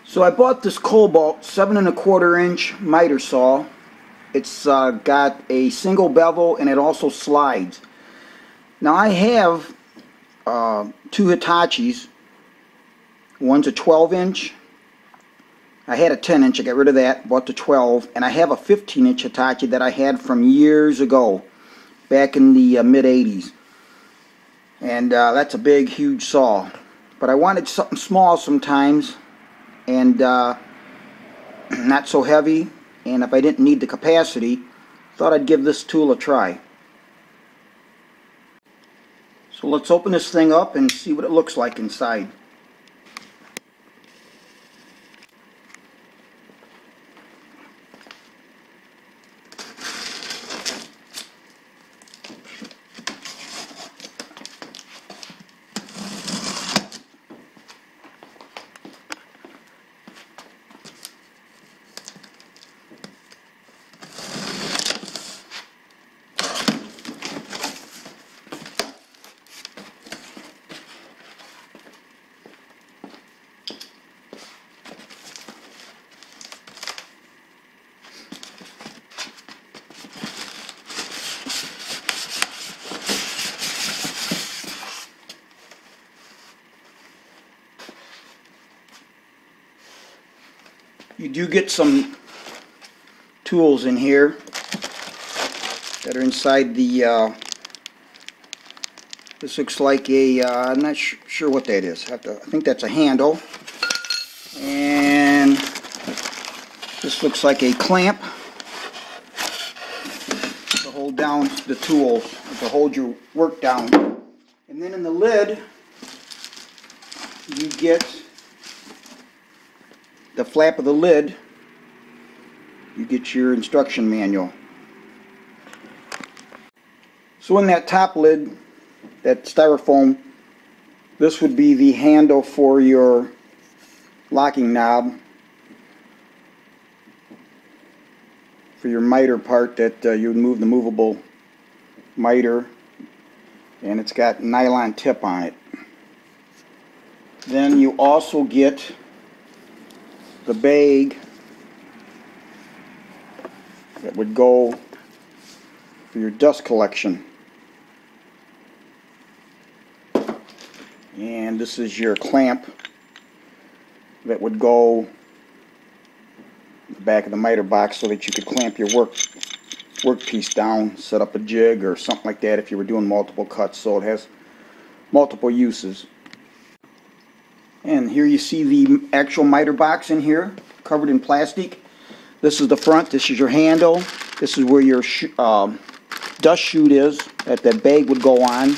So I bought this Kobalt 7 1/4 inch miter saw. It's got a single bevel and it also slides. Now I have two Hitachis. One's a 12 inch. I had a 10 inch, I got rid of that, bought the 12, and I have a 15 inch Hitachi that I had from years ago, back in the mid 80s. And that's a big, huge saw. But I wanted something small sometimes, and not so heavy, and if I didn't need the capacity, thought I'd give this tool a try. So let's open this thing up and see what it looks like inside. You do get some tools in here that are inside the, this looks like a, I'm not sure what that is. I think that's a handle. And this looks like a clamp to hold down the tools, to hold your work down. And then in the lid, you get the flap of the lid, you get your instruction manual. So in that top lid, that styrofoam, this would be the handle for your locking knob for your miter part that you would move the movable miter, and it's got nylon tip on it. Then you also get the bag that would go for your dust collection. And this is your clamp that would go in the back of the miter box so that you could clamp your workpiece down, set up a jig or something like that if you were doing multiple cuts. So it has multiple uses. And here you see the actual miter box in here, covered in plastic. This is the front, this is your handle, this is where your dust chute is, that bag would go on.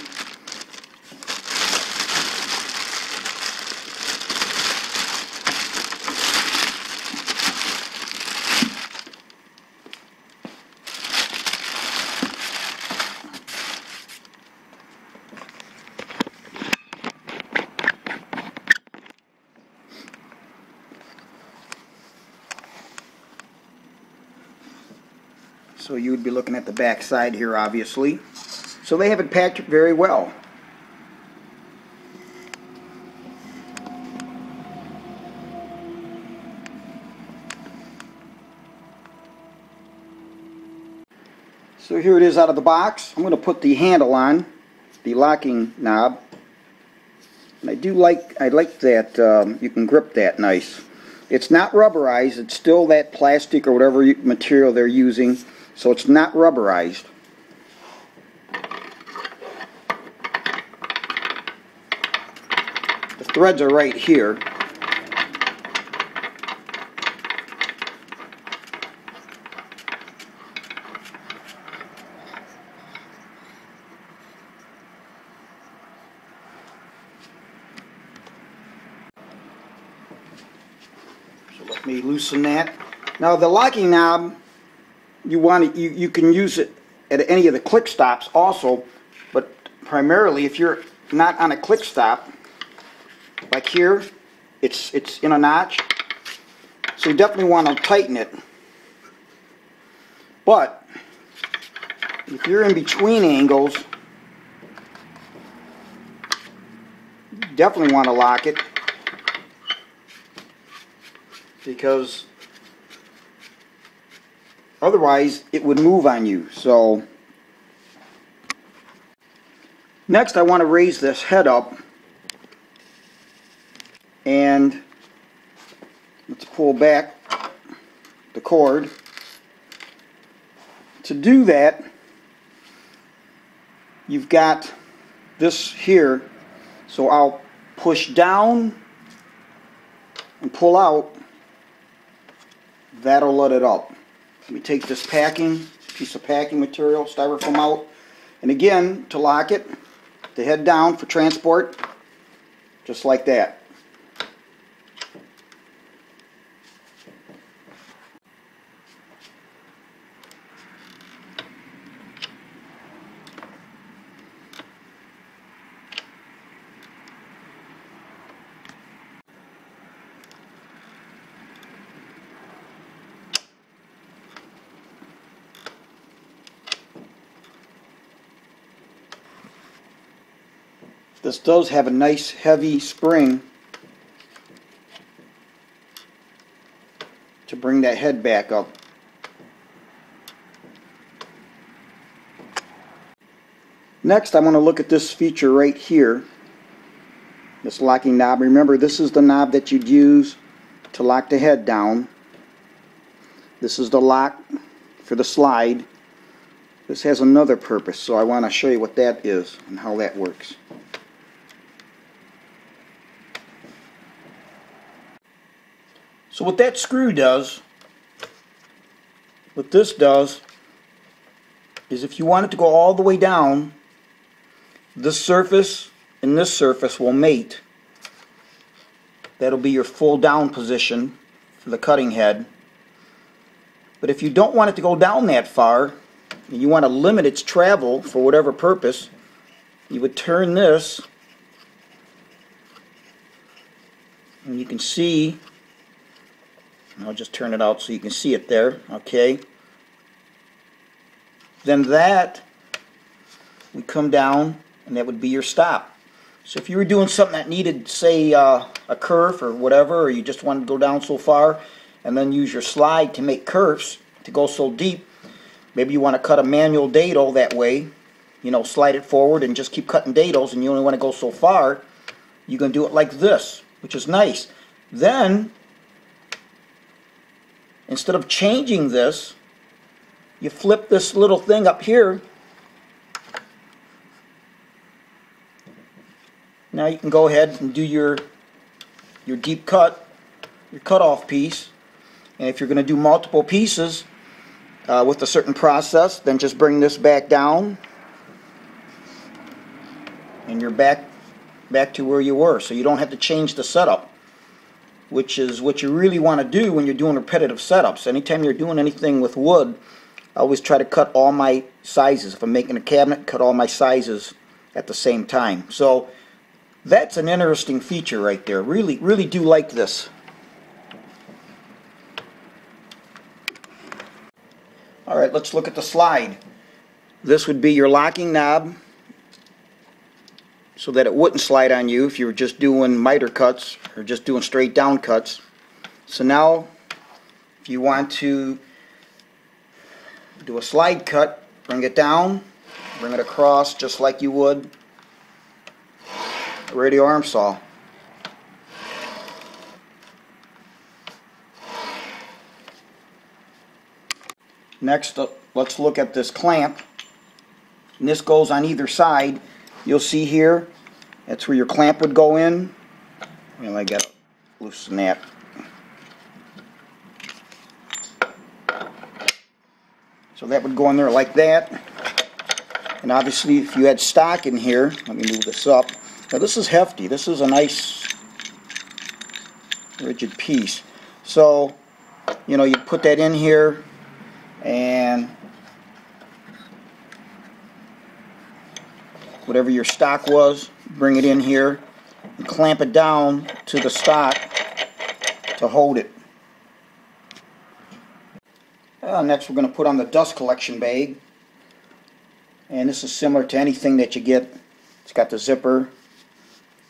So you would be looking at the back side here, obviously. So they have it packed very well. So here it is out of the box. I'm going to put the handle on, the locking knob. And I like that you can grip that nice. It's not rubberized, it's still that plastic or whatever material they're using. So it's not rubberized. The threads are right here. So let me loosen that. Now the locking knob, you can use it at any of the click stops also, but primarily if you're not on a click stop, like here, it's in a notch, so you definitely want to tighten it. But if you're in between angles, you definitely want to lock it. because otherwise it would move on you. So next I want to raise this head up, and let's pull back the cord. To do that, you've got this here, so I'll push down and pull out. That'll let it up. Let me take this piece of packing material, styrofoam out, and again, to lock it, the head down for transport, just like that. This does have a nice heavy spring to bring that head back up. Next, I want to look at this feature right here, this locking knob. Remember, this is the knob that you'd use to lock the head down. This is the lock for the slide. This has another purpose, so I want to show you what that is and how that works. So what that screw does, what this does, is if you want it to go all the way down, this surface and this surface will mate. That'll be your full down position for the cutting head. But if you don't want it to go down that far, and you want to limit its travel for whatever purpose, you would turn this, and you can see, I'll just turn it out so you can see it there, okay? Then that would come down, and that would be your stop. So if you were doing something that needed, say, a kerf or whatever, or you just wanted to go down so far, and then use your slide to make kerfs, to go so deep, maybe you want to cut a manual dado that way, you know, slide it forward and just keep cutting dados, and you only want to go so far, you can do it like this, which is nice. Then, instead of changing this, you flip this little thing up here. Now you can go ahead and do your deep cut, your cutoff piece. And if you're going to do multiple pieces with a certain process, then just bring this back down, and you're back to where you were. So you don't have to change the setup, which is what you really want to do when you're doing repetitive setups. Anytime you're doing anything with wood, I always try to cut all my sizes. If I'm making a cabinet, cut all my sizes at the same time. So that's an interesting feature right there. Really, really do like this. Alright, let's look at the slide. This would be your locking knob, so that it wouldn't slide on you if you were just doing miter cuts or just doing straight down cuts. So now, if you want to do a slide cut, bring it down, bring it across just like you would a radio arm saw. Next, let's look at this clamp. And this goes on either side. You'll see here, that's where your clamp would go in. Well, I gotta loosen that. So that would go in there like that. And obviously, if you had stock in here, let me move this up. Now this is hefty. This is a nice rigid piece. So, you know, you put that in here, and whatever your stock was, bring it in here and clamp it down to the stock to hold it. Next we're going to put on the dust collection bag, and this is similar to anything that you get. It's got the zipper.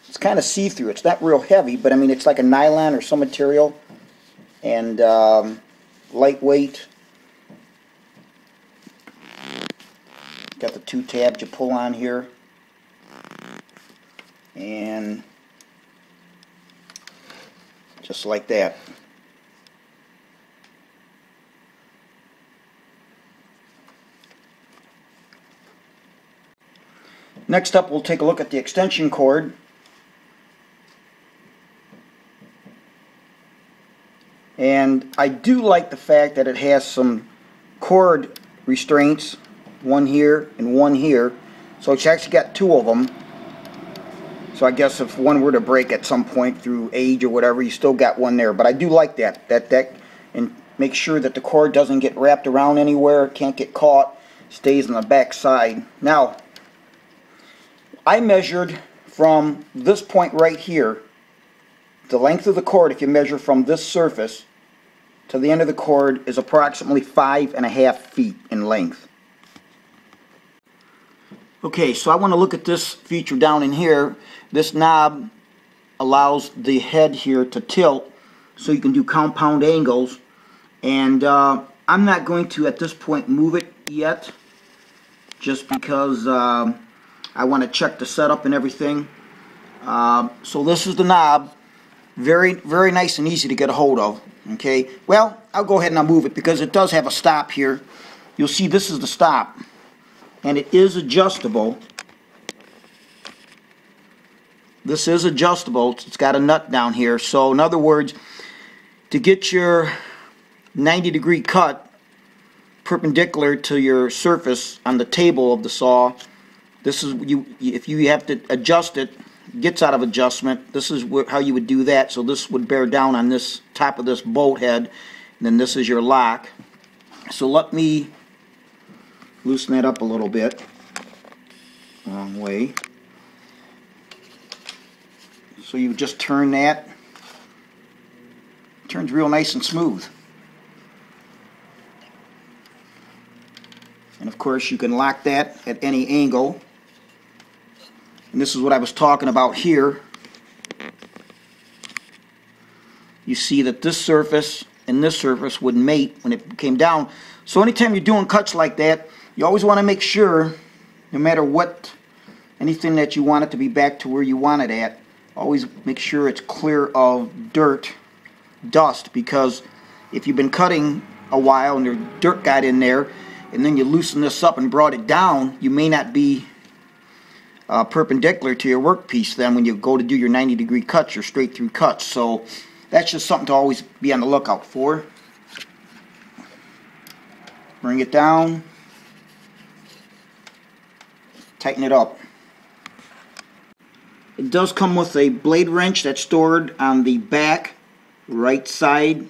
It's kind of see-through. It's not real heavy, but I mean it's like a nylon or some material. and lightweight. Got the 2 tabs you pull on here, and just like that. Next up, we'll take a look at the extension cord. And I do like the fact that it has some cord restraints, one here and one here. So it's actually got 2 of them. So I guess if one were to break at some point through age or whatever, you still got one there. But I do like that. And make sure that the cord doesn't get wrapped around anywhere, can't get caught, stays on the back side. Now, I measured from this point right here, the length of the cord, if you measure from this surface to the end of the cord, is approximately 5.5 feet in length. Okay, so I want to look at this feature down in here. This knob allows the head here to tilt so you can do compound angles, and I'm not going to at this point move it yet, just because I want to check the setup and everything. So this is the knob. Very, very nice and easy to get a hold of. Okay, well, I'll go ahead and I'll move it because it does have a stop here. You'll see this is the stop, and it is adjustable. This is adjustable. It's got a nut down here. So in other words, to get your 90-degree cut perpendicular to your surface on the table of the saw, this is if you have to adjust it, gets out of adjustment, this is how you would do that. So this would bear down on this top of this bolt head, and then this is your lock. So let me loosen that up a little bit. Wrong way. So you just turn that. It turns real nice and smooth. And of course you can lock that at any angle. And this is what I was talking about here. You see that this surface and this surface would mate when it came down. So anytime you're doing cuts like that, you always want to make sure, no matter what, anything that you want it to be back to where you want it at, always make sure it's clear of dirt, dust, because if you've been cutting a while and there's dirt got in there, and then you loosen this up and brought it down, you may not be perpendicular to your workpiece then when you go to do your 90-degree cuts or straight through cuts. So that's just something to always be on the lookout for. Bring it down, tighten it up. It does come with a blade wrench that's stored on the back right side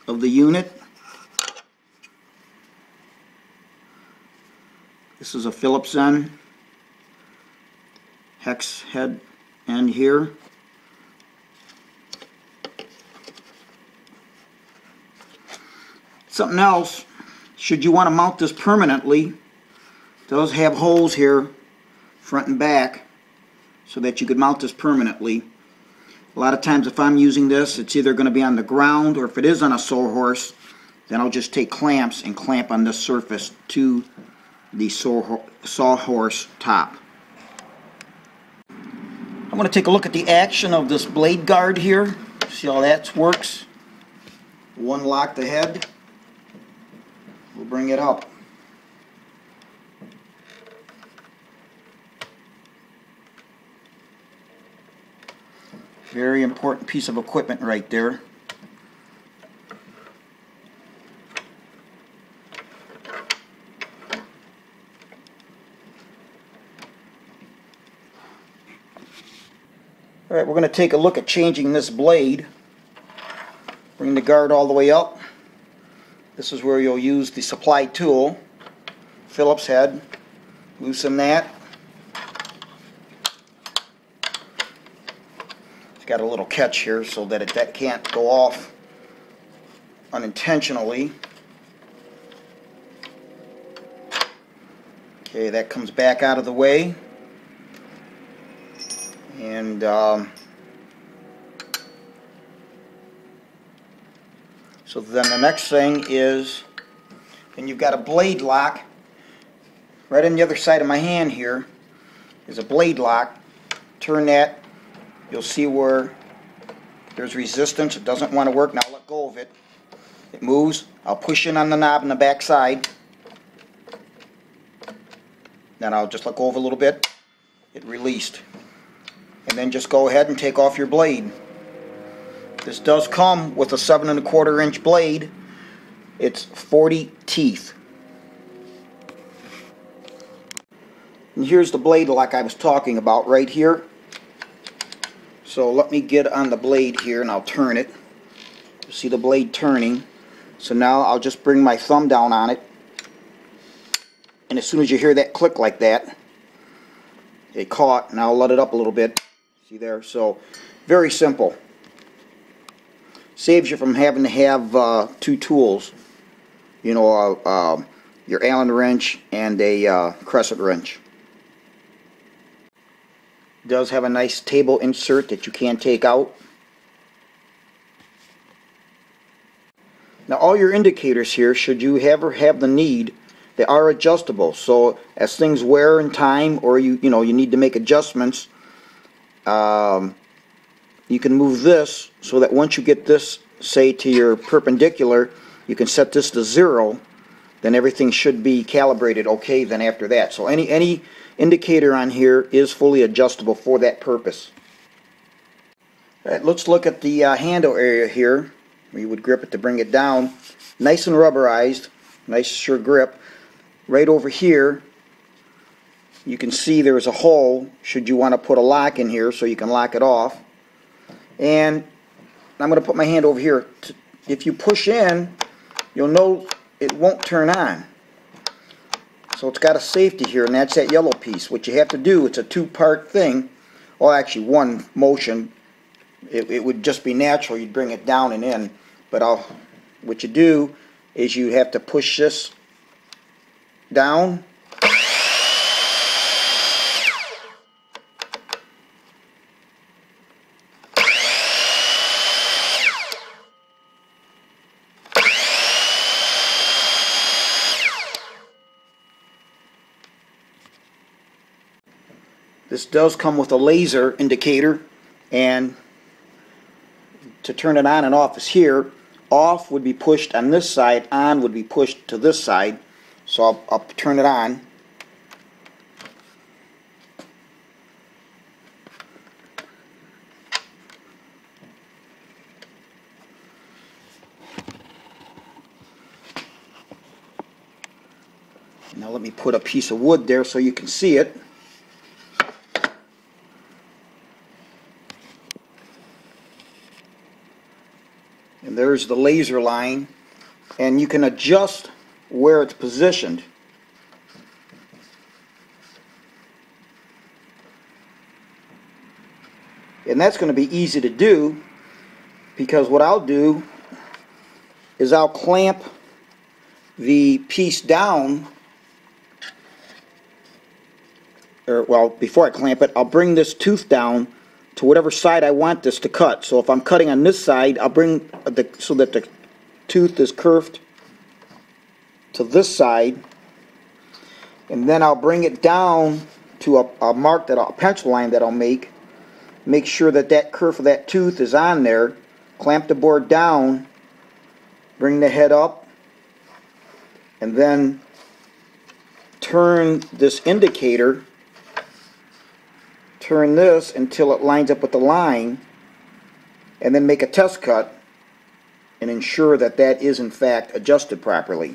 of the unit. This is a Phillips end, hex head end here. Something else, should you want to mount this permanently, it does have holes here, front and back, so that you could mount this permanently. A lot of times if I'm using this, it's either going to be on the ground, or if it is on a sawhorse, then I'll just take clamps and clamp on this surface to the sawhorse top. I'm going to take a look at the action of this blade guard here. See how that works. One lock the head. We'll bring it up. Very important piece of equipment right there. Alright, we're going to take a look at changing this blade. Bring the guard all the way up. This is where you'll use the supply tool, Phillips head. Loosen that. It's got a little catch here so that that can't go off unintentionally. Okay, that comes back out of the way. And So then the next thing is, and you've got a blade lock. Right on the other side of my hand here is a blade lock. Turn that, you'll see where there's resistance. It doesn't want to work. Now let go of it. It moves. I'll push in on the knob on the back side. Then I'll just let go of it a little bit. It released. And then just go ahead and take off your blade. This does come with a 7 1/4 inch blade. It's 40 teeth. And here's the blade lock I was talking about right here. So let me get on the blade here and I'll turn it. You see the blade turning. So now I'll just bring my thumb down on it. And as soon as you hear that click like that, it caught, and I'll let it up a little bit. See there? So very simple. Saves you from having to have two tools. You know, your Allen wrench and a crescent wrench. It does have a nice table insert that you can take out. Now all your indicators here, should you ever have the need, they are adjustable. So as things wear in time, or you need to make adjustments, you can move this so that once you get this, say, to your perpendicular, you can set this to 0. Then everything should be calibrated okay then after that. So any indicator on here is fully adjustable for that purpose. Alright, let's look at the handle area here where you would grip it to bring it down. Nice and rubberized, nice sure grip. Right over here you can see there's a hole should you want to put a lock in here so you can lock it off. And I'm going to put my hand over here. If you push in, you'll know it won't turn on. So it's got a safety here, and that's that yellow piece. What you have to do, it's a two-part thing. Well, actually one motion. It would just be natural. You'd bring it down and in. But what you do is you have to push this down. This does come with a laser indicator, and to turn it on and off is here. Off would be pushed on this side, on would be pushed to this side. So I'll turn it on. Now let me put a piece of wood there so you can see it. And there's the laser line, and you can adjust where it's positioned. And that's going to be easy to do, because what I'll do is I'll clamp the piece down, or well, before I clamp it, I'll bring this tooth down to whatever side I want this to cut. So if I'm cutting on this side, I'll bring so that the tooth is curved to this side, and then I'll bring it down to a mark, that a pencil line that I'll make sure that that curve of that tooth is on there. Clamp the board down, bring the head up, and then turn this indicator, turn this until it lines up with the line, and then make a test cut and ensure that that is in fact adjusted properly.